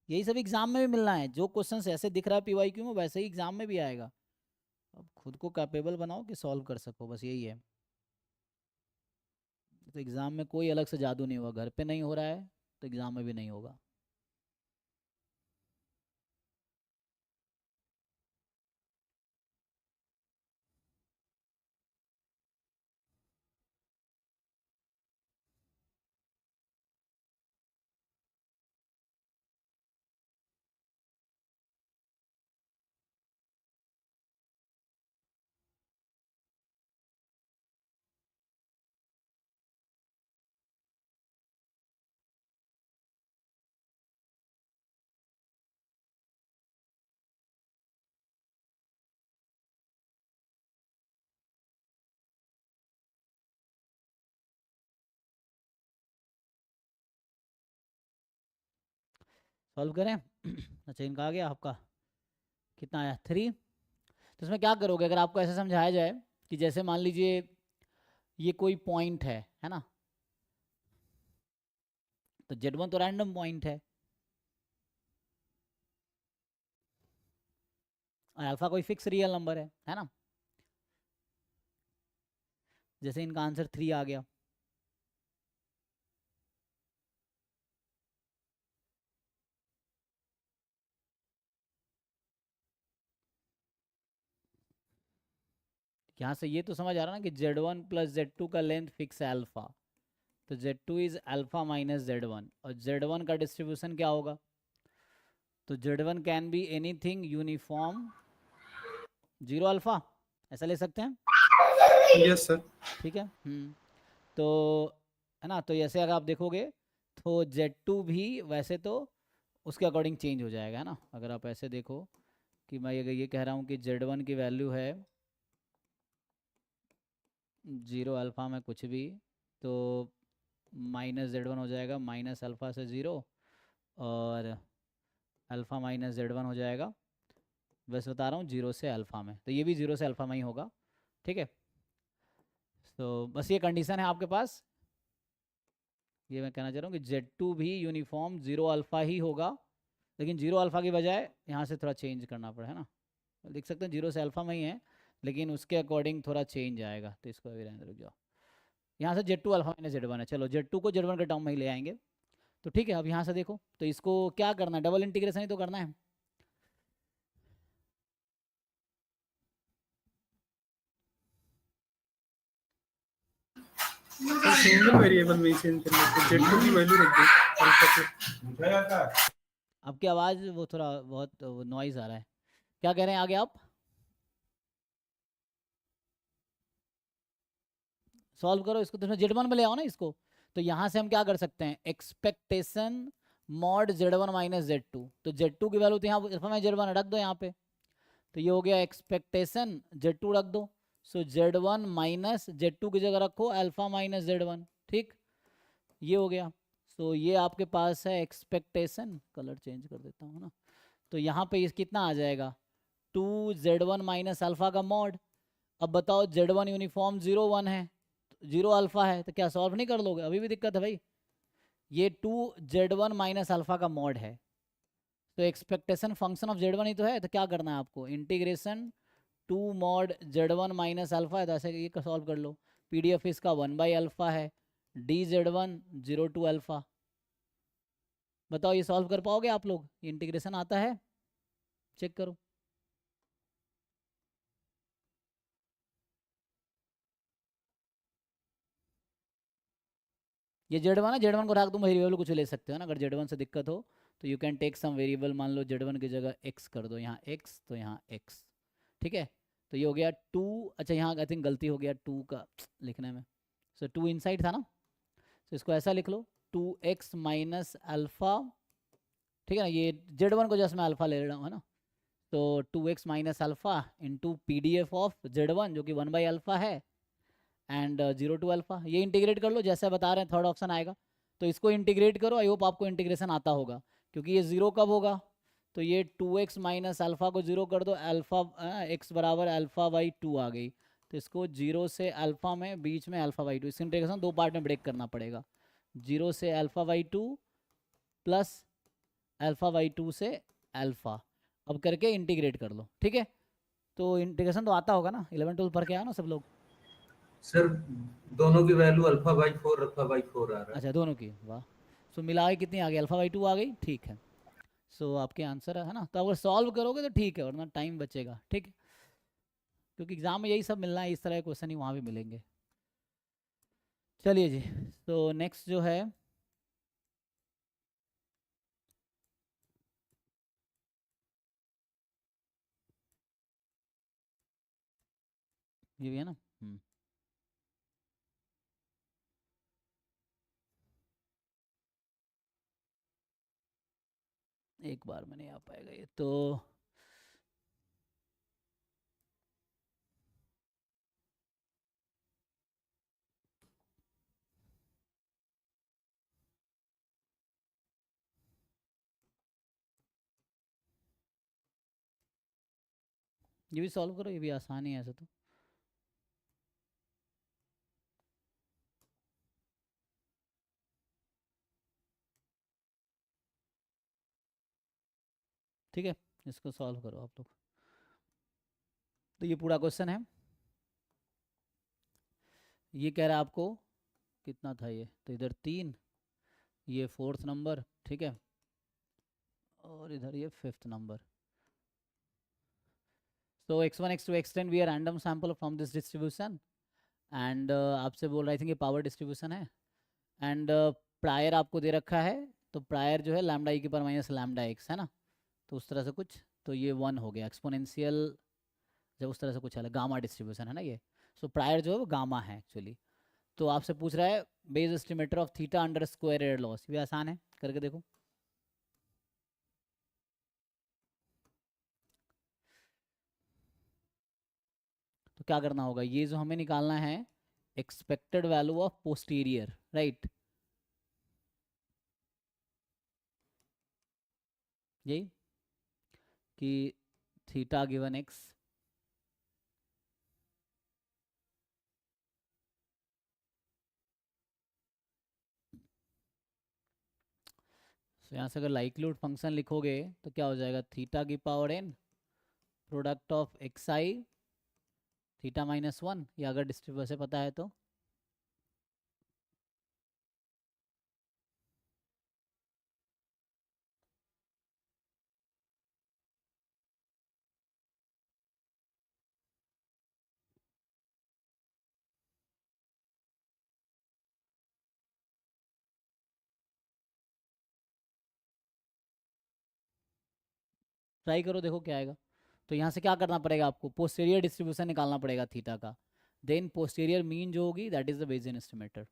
यही सब एग्जाम में भी मिलना है, जो क्वेश्चन ऐसे दिख रहा है PYQ में, वैसे ही एग्जाम में भी आएगा। अब खुद को कैपेबल बनाओ कि सॉल्व कर सको, बस यही है। तो एग्जाम में कोई अलग से जादू नहीं होगा, घर पे नहीं हो रहा है तो एग्जाम में भी नहीं होगा। सॉल्व करें? अच्छा, इनका आ गया आपका, कितना आया 3। तो इसमें क्या करोगे, अगर आपको ऐसे समझाया जाए कि जैसे मान लीजिए ये कोई पॉइंट है ना, तो Z1 तो रैंडम पॉइंट है और अल्फा कोई फिक्स रियल नंबर है ना। जैसे इनका आंसर 3 आ गया। यहाँ से ये तो समझ आ रहा ना कि Z1 प्लस Z2 का लेंथ फिक्स है अल्फा, तो Z2 is alpha minus Z1, और Z1 का डिस्ट्रीब्यूशन क्या होगा, तो Z1 can be anything uniform 0 alpha, ऐसा ले सकते हैं।
Yes sir.
ठीक है। तो है ना, तो ऐसे अगर आप देखोगे तो Z2 भी वैसे तो उसके अकॉर्डिंग चेंज हो जाएगा, है ना। अगर आप ऐसे देखो कि मैं ये कह रहा हूँ कि Z1 की वैल्यू है 0 अल्फ़ा में कुछ भी, तो माइनस Z1 हो जाएगा माइनस अल्फ़ा से 0, और अल्फ़ा माइनस Z1 हो जाएगा, वैसे बता रहा हूँ 0 से अल्फ़ा में, तो ये भी 0 से अल्फ़ा में ही होगा। ठीक है, तो बस ये कंडीशन है आपके पास, ये मैं कहना चाह रहा हूँ कि Z2 भी यूनिफॉर्म 0 अल्फ़ा ही होगा, लेकिन 0 अल्फ़ा की बजाय यहाँ से थोड़ा चेंज करना पड़ा, है ना। लिख सकते हैं 0 से अल्फ़ा में ही है, लेकिन उसके अकॉर्डिंग थोड़ा चेंज आएगा, तो इसको अभी रहने रुक जाओ। यहाँ से Z2 अल्फ़ा माइनस Z1 है, चलो Z2 को Z1 के टर्म में ही ले आएंगे। तो ठीक है, अब यहाँ से देखो, तो इसको क्या करना है, डबल इंटीग्रेशन ही तो करना है।
सिंगल वेरिएबल में चेंज करना है, Z2 की वैल्यू रख दो अल्फा पे।
आपकी आवाज़ वो थोड़ा बहुत नॉइज़ आ रहा है, क्या कह रहे हैं आगे आप। सॉल्व करो इसको, तो इसमें Z1 में ले आओ ना इसको। तो यहाँ से हम क्या कर सकते हैं, expectation mod Z1 minus Z2, तो Z2 की वैल्यू तो यहाँ अल्फा में Z1 रख दो यहाँ पे, तो ये हो गया एक्सपेक्टेशन Z2 रख दो, सो Z1 माइनस Z2 की जगह रखो अल्फा माइनस Z1, ठीक, ये हो गया। सो ये आपके पास है एक्सपेक्टेशन, कलर चेंज कर देता हूँ ना, तो यहाँ पे इस कितना आ जाएगा 2Z1 माइनस अल्फा का मॉड। अब बताओ Z1 यूनिफॉर्म 0 1 है, 0 अल्फा है, तो क्या सॉल्व नहीं कर लोगे, अभी भी दिक्कत है भाई। ये 2Z1 माइनस अल्फा का मॉड है, तो एक्सपेक्टेशन फंक्शन ऑफ Z1 ही तो है, तो क्या करना है आपको, integration 2 mod Z1 minus alpha है, तो ऐसे ये सॉल्व कर लो। PDF इसका 1 बाई अल्फा है, DZ1 0 टू अल्फा। बताओ ये सॉल्व कर पाओगे आप लोग, इंटीग्रेशन आता है, चेक करो। ये Z1 है, Z1 को रख दूँ, वेरिएबल कुछ ले सकते हो ना, अगर Z1 से दिक्कत हो तो you can take some variable, मान लो Z1 की जगह x कर दो, यहाँ x तो यहाँ x, ठीक है। तो ये हो गया 2, अच्छा यहाँ आई थिंक गलती हो गया 2 का लिखने में, सो 2 इनसाइड था ना, तो इसको ऐसा लिख लो 2x माइनस अल्फ़ा, ठीक है ना, ये Z1 को जस्ट मैं अल्फ़ा ले रहा हूँ, है ना, तो 2x minus alpha into PDF of Z1 जो कि 1 बाई अल्फ़ा है, एंड 0 टू अल्फ़ा, ये इंटीग्रेट कर लो जैसे बता रहे हैं, थर्ड ऑप्शन आएगा, तो इसको इंटीग्रेट करो, आई होप आपको इंटीग्रेशन आता होगा, क्योंकि ये 0 कब होगा, तो ये 2x माइनस अल्फ़ा को 0 कर दो, अल्फ़ा x बराबर अल्फ़ा बाई 2 आ गई, तो इसको 0 से अल्फ़ा में बीच में अल्फ़ा बाई 2, इसका इंटीग्रेशन 2 पार्ट में ब्रेक करना पड़ेगा, 0 से alpha by 2 plus alpha by 2 से अल्फ़ा, अब करके इंटीग्रेट कर लो, ठीक है। तो इंटीग्रेशन तो आता होगा ना, 11 12 पढ़ के आया ना सब लोग।
सर दोनों की value alpha by 4 alpha by 4 आ रहा है।
अच्छा दोनों की, वाह। सो मिला के कितनी आ गई, अल्फ़ा बाई 2 आ गई, ठीक है। सो आपके आंसर है ना, तो अगर सॉल्व करोगे तो ठीक है, वरना टाइम बचेगा, ठीक है, क्योंकि एग्जाम में यही सब मिलना है, इस तरह के क्वेश्चन ही वहाँ भी मिलेंगे। चलिए जी, तो नेक्स्ट जो है ये भी है ना। एक बार में नहीं आ पाएगा ये तो, ये भी सॉल्व करो, ये भी आसान ही है ऐसे तो। ठीक है, इसको सॉल्व करो आप लोग। तो ये पूरा क्वेश्चन है, ये कह रहा है आपको कितना था ये, तो इधर 3, ये 4th नंबर, ठीक है, और इधर ये 5th number. So x1 x2 x10 we are random sample from this distribution and आपसे बोल रहा है कि पावर डिस्ट्रीब्यूशन है एंड प्रायर आपको दे रखा है, तो प्रायर जो है लैम्डा ई की पावर माइनस लैम्डा एक्स है ना, तो उस तरह से कुछ, तो ये 1 हो गया एक्सपोनेंशियल, जब उस तरह से कुछ है गामा डिस्ट्रीब्यूशन है ना ये. सो प्रायर जो है वो गामा है एक्चुअली. तो आपसे पूछ रहा है base estimator of theta under square air loss, ये आसान है, करके देखो. तो क्या करना होगा, ये जो हमें निकालना है expected value of posterior, right, यही कि थीटा गिवन एक्स तो यहाँ से अगर लाइक्लीहुड फंक्शन लिखोगे तो क्या हो जाएगा, थीटा की power n product of x I theta minus 1, या अगर डिस्ट्रीब्यूशन से पता है तो ट्राई करो, देखो क्या आएगा. तो यहाँ से क्या करना पड़ेगा आपको, पोस्टीरियर डिस्ट्रीब्यूशन निकालना पड़ेगा थीटा का, देन पोस्टीरियर मीन जो होगी that is the Bayesian estimator.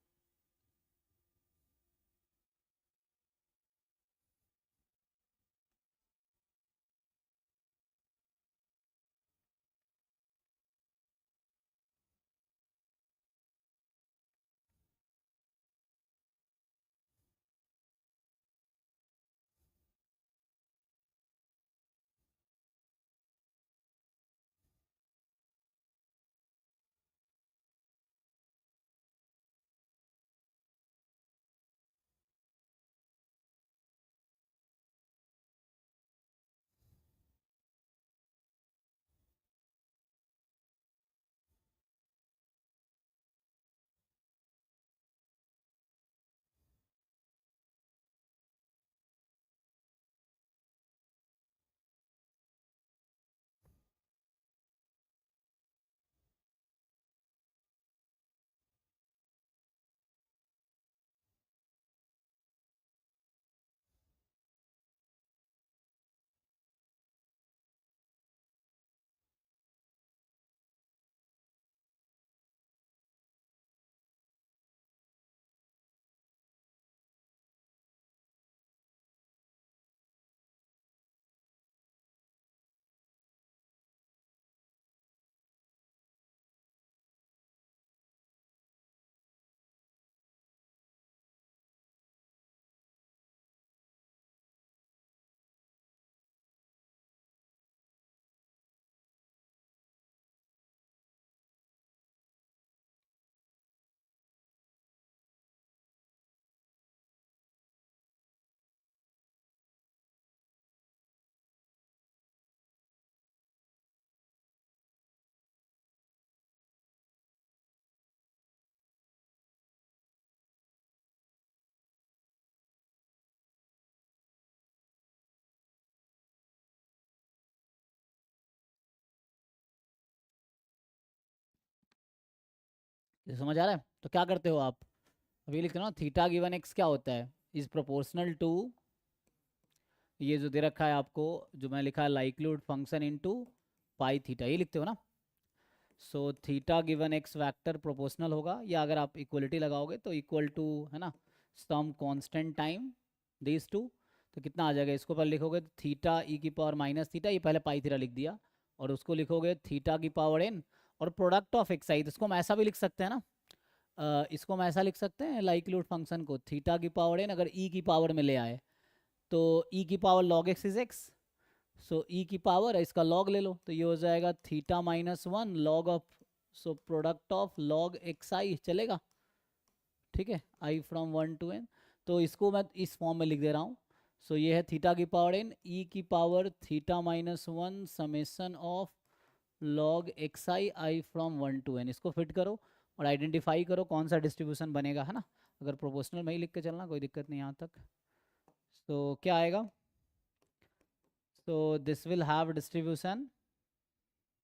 ये समझ आ रहा है. तो क्या करते हो आप, अभी लिखते हो ना थीटा गिवन एक्स क्या होता है, इज प्रोपोर्शनल टू ये जो दे रखा है आपको, जो मैं लिखा है लाइक्लीहुड फंक्शन इनटू पाई थीटा, ये लिखते हो ना. So theta given x vector proportional होगा, या अगर आप इक्वलिटी लगाओगे तो इक्वल टू है ना some constant time this two, तो कितना आ जाएगा, इसको पहले लिखोगे तो थीटा ई की पावर माइनस थीटा, ये पहले पाई थीटा लिख दिया, और उसको लिखोगे थीटा की पावर एन और प्रोडक्ट ऑफ एक्स आई, तो इसको हम ऐसा भी लिख सकते हैं ना, इसको हम ऐसा लिख सकते हैं लाइक्लीहुड फंक्शन को, थीटा की पावर एन अगर ई की पावर में ले आए तो ई की power log x is x, so e की पावर है इसका लॉग ले लो, तो ये हो जाएगा theta minus 1 log of, so product of log x i चलेगा, ठीक है, आई फ्रॉम 1 to n. तो इसको मैं इस फॉर्म में लिख दे रहा हूँ. सो ये है थीटा की पावर n ई की power theta minus 1 summation of log x I I from 1 to n, इसको फिट करो, और आइडेंटिफाई करो कौन सा डिस्ट्रीब्यूशन बनेगा, है ना। अगर प्रोपोर्शनल में ही लिख के चलना, कोई दिक्कत नहीं यहाँ तक। तो क्या आएगा, तो दिस विल हैव डिस्ट्रीब्यूशन,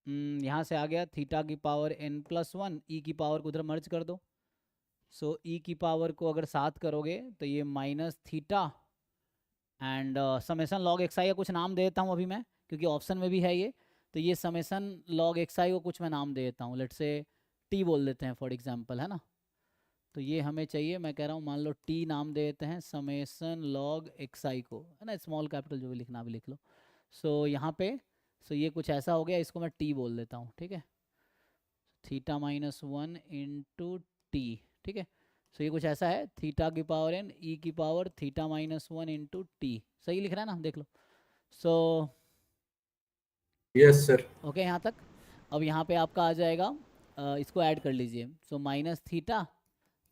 यहाँ से आ गया थीटा की पावर n+1, ई की पावर को उधर मर्ज कर दो। सो ई की पावर को अगर 7 करोगे तो ये minus theta and summation log x i का कुछ नाम दे देता हूँ अभी मैं, क्योंकि ऑप्शन में भी है ये। तो ये समेसन लॉग एक्स आई को कुछ मैं नाम दे देता हूँ, लेट से टी बोल देते हैं फॉर एग्जांपल, है ना। तो ये हमें चाहिए, मैं कह रहा हूँ मान लो टी नाम दे देते हैं समेसन लॉग एक्स आई को, है ना, स्मॉल कैपिटल जो भी लिखना भी लिख लो। सो यहाँ पे ये कुछ ऐसा हो गया, इसको मैं टी बोल देता हूँ, ठीक है, θ-1 इंटू टी, ठीक है। सो ये कुछ ऐसा है, थीटा की पावर n ई की पावर θ-1 इंटू टी, सही लिख रहा है ना, देख लो। So
yes sir.
ओके यहाँ तक। अब यहाँ पे आपका आ जाएगा, इसको ऐड कर लीजिए। So minus theta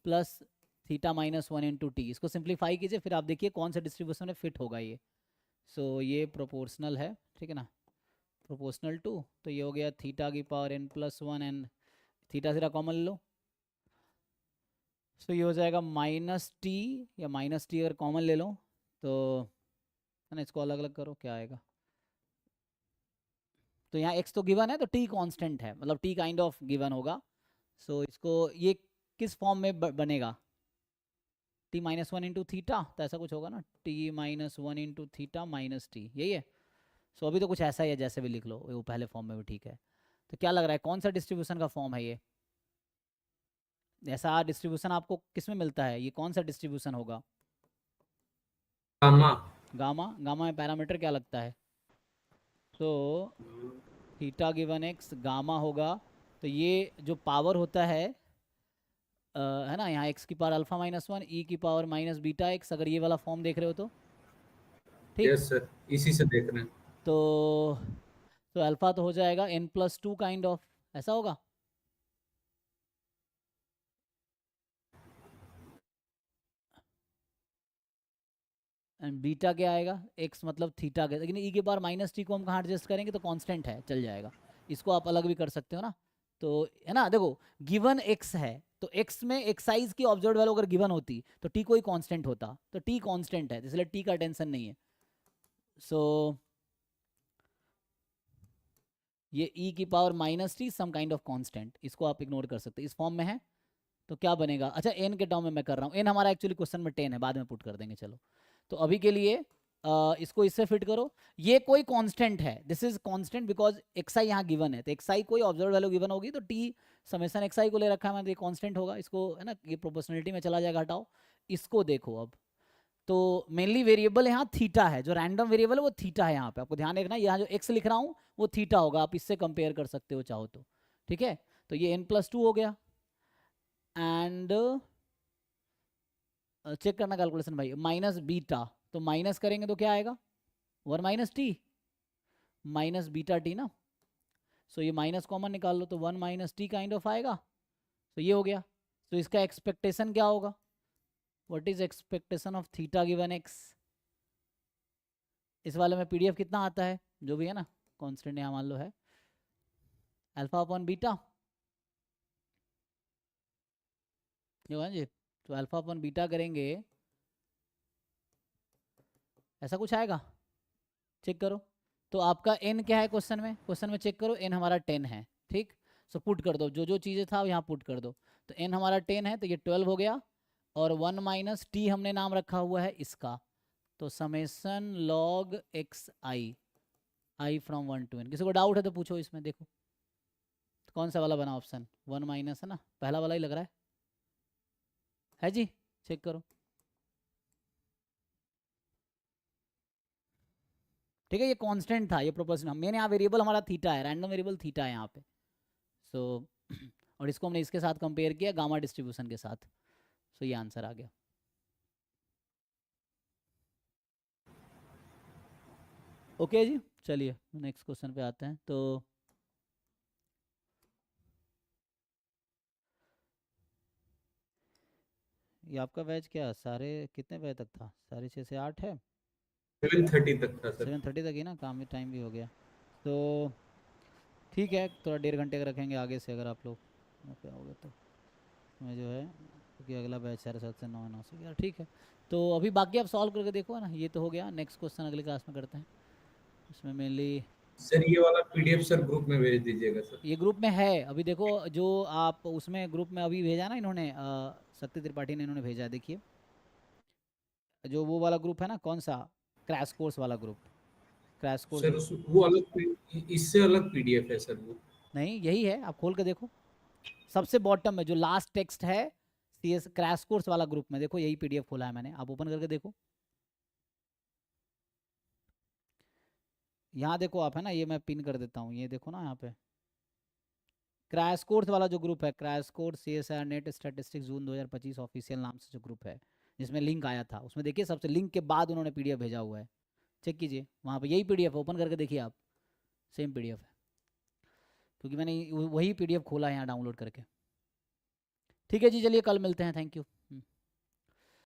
plus θ-1 into T, इसको सिंप्लीफाई कीजिए, फिर आप देखिए कौन सा डिस्ट्रीब्यूशन में फिट होगा ये। सो ये प्रोपोर्शनल है, ठीक है ना, प्रोपोर्शनल टू, तो ये हो गया थीटा की power n+1 and theta common लो। सो ये हो जाएगा माइनस टी, या माइनस टी अगर कॉमन ले लो तो, है ना, इसको अलग अलग करो, क्या आएगा। तो यहाँ x तो गिवन है, तो t कांस्टेंट है, मतलब t काइंड ऑफ गिवन होगा। सो इसको ये किस फॉर्म में बनेगा, t-1 इंटू थीटा, तो ऐसा कुछ होगा ना, t-1 into theta minus T, यही है। सो अभी तो कुछ ऐसा ही है, जैसे भी लिख लो, वो पहले फॉर्म में भी ठीक है। तो क्या लग रहा है कौन सा डिस्ट्रीब्यूशन का फॉर्म है ये, ऐसा डिस्ट्रीब्यूशन आपको किस में मिलता है, ये कौन सा डिस्ट्रीब्यूशन होगा,
गामा।
गामा। गामा में पैरामीटर क्या लगता है, तो थीटा गिवन एक्स गामा होगा। तो ये जो पावर होता है ना, यहाँ x की पावर α-1 ई की पावर माइनस बीटा एक्स, अगर ये वाला फॉर्म देख रहे हो तो ठीक।
यस सर, इसी से देख रहे हैं।
तो अल्फा तो हो जाएगा n+2 काइंड ऑफ, ऐसा होगा। एंड बीटा क्या आएगा, x मतलब थीटा के, लेकिन e के बार माइनस टी को हम कहाँ एडजस्ट करेंगे, तो कांस्टेंट है, चल जाएगा। इसको आप अलग भी कर सकते हो ना, तो है ना, देखो गिवन x है, तो x में एक्साइज की ऑब्जर्व वैल्यू अगर गिवन होती तो t कोई कांस्टेंट होता, तो t कांस्टेंट है, इसलिए t का टेंशन नहीं है। सो ये e की power minus T some kind of constant, इसको आप इग्नोर कर सकते हैं, इस फॉर्म में है। तो क्या बनेगा, अच्छा n के टर्म में मैं कर रहा हूँ, n हमारा एक्चुअली क्वेश्चन में 10 है, बाद में पुट कर देंगे। चलो, तो अभी के लिए इसको इससे फिट करो, ये कोई कांस्टेंट है, this is constant because xi यहाँ गिवन है, तो xi कोई ऑब्जर्व वैल्यू गिवन होगी, तो t समेसन xi को ले रखा है मैंने, तो ये कांस्टेंट होगा, इसको, है ना, ये प्रोपोर्शनलिटी में चला जाएगा, हटाओ इसको। देखो अब तो मेनली वेरिएबल यहाँ थीटा है, जो रैंडम वेरिएबल है वो थीटा है, यहाँ पे आपको ध्यान रखना, यहाँ जो x लिख रहा हूँ वो थीटा होगा, आप इससे कंपेयर कर सकते हो चाहो तो, ठीक है। तो ये n+2 हो गया, एंड चेक करना कैलकुलेशन भाई, माइनस बीटा, तो माइनस करेंगे तो क्या आएगा, 1 minus T minus beta T ना। सो ये माइनस कॉमन निकाल लो, तो 1 माइनस टी काइंड ऑफ आएगा। तो ये हो गया। तो इसका एक्सपेक्टेशन क्या होगा, what is expectation of theta given x. इस वाले में पीडीएफ कितना आता है, जो भी है ना, कांस्टेंट यहाँ मान लो है अल्फा अपॉन बीटा, जो है जी। तो अल्फा अपॉन बीटा करेंगे, ऐसा कुछ आएगा, चेक करो। तो आपका n क्या है क्वेश्चन में चेक करो, n हमारा 10 है, ठीक। सो पुट कर दो, जो जो चीज़ें था यहाँ पुट कर दो, तो n हमारा 10 है, तो ये 12 हो गया, और 1 माइनस टी हमने नाम रखा हुआ है इसका, तो summation log x I from 1 to n। किसी को डाउट है तो पूछो इसमें, देखो तो कौन सा वाला बना ऑप्शन, 1 माइनस है ना, पहला वाला ही लग रहा है जी, चेक करो, ठीक है। ये कांस्टेंट था, ये प्रोपोर्शनल, मैंने यहाँ वेरिएबल हमारा थीटा है, रैंडम वेरिएबल थीटा है यहाँ पे। सो और इसको हमने इसके साथ कंपेयर किया गामा डिस्ट्रीब्यूशन के साथ, सो ये आंसर आ गया। ओके जी, चलिए नेक्स्ट क्वेश्चन पे आते हैं। तो ये आपका बैच क्या सारे कितने बजे तक था, 6:30 से 8 है,
7:30 तक था सर।
7:30 तक ही ना, काम में टाइम भी हो गया, तो ठीक है, थोड़ा 1.5 घंटे का रखेंगे आगे से, अगर आप लोग पे आओगे तो। इसमें जो है क्योंकि अगला बैच 7:30 से 9 से 11, ठीक है। तो अभी बाकी आप सॉल्व करके देखो ना, ये तो हो गया। नेक्स्ट क्वेश्चन अगली क्लास में करते हैं। इसमें मेनली
सर ये वाला पीडीएफ सर ग्रुप में भेज दीजिएगा सर।
ये ग्रुप में है अभी, देखो जो आप उसमें ग्रुप में अभी भेजा ना इन्होंने, सत्य त्रिपाठी ने इन्होंने भेजा है, देखिए जो वो वाला ग्रुप है ना, कौन सा, क्रैश कोर्स वाला ग्रुप, क्रैश कोर्स
सर वो अलग, इससे अलग पीडीएफ है सर वो।
नहीं, यही है, आप खोल के देखो सबसे बॉटम में जो लास्ट टेक्स्ट है, सीएस क्रैश कोर्स वाला ग्रुप में देखो, यही पीडीएफ खोला है मैंने, आप ओपन करके देखो। यहाँ देखो आप, है ना, ये मैं पिन कर देता हूँ, ये देखो ना यहाँ पे क्रैश कोर्स वाला जो ग्रुप है, crash course CSIR NET statistics June 2025 official नाम से जो ग्रुप है जिसमें लिंक आया था, उसमें देखिए सबसे लिंक के बाद उन्होंने पीडीएफ भेजा हुआ है, चेक कीजिए वहाँ पे यही पीडीएफ है, ओपन करके देखिए आप, सेम पीडीएफ है, क्योंकि मैंने वही पीडीएफ खोला है यहाँ डाउनलोड करके। ठीक है जी, चलिए कल मिलते हैं, थैंक यू।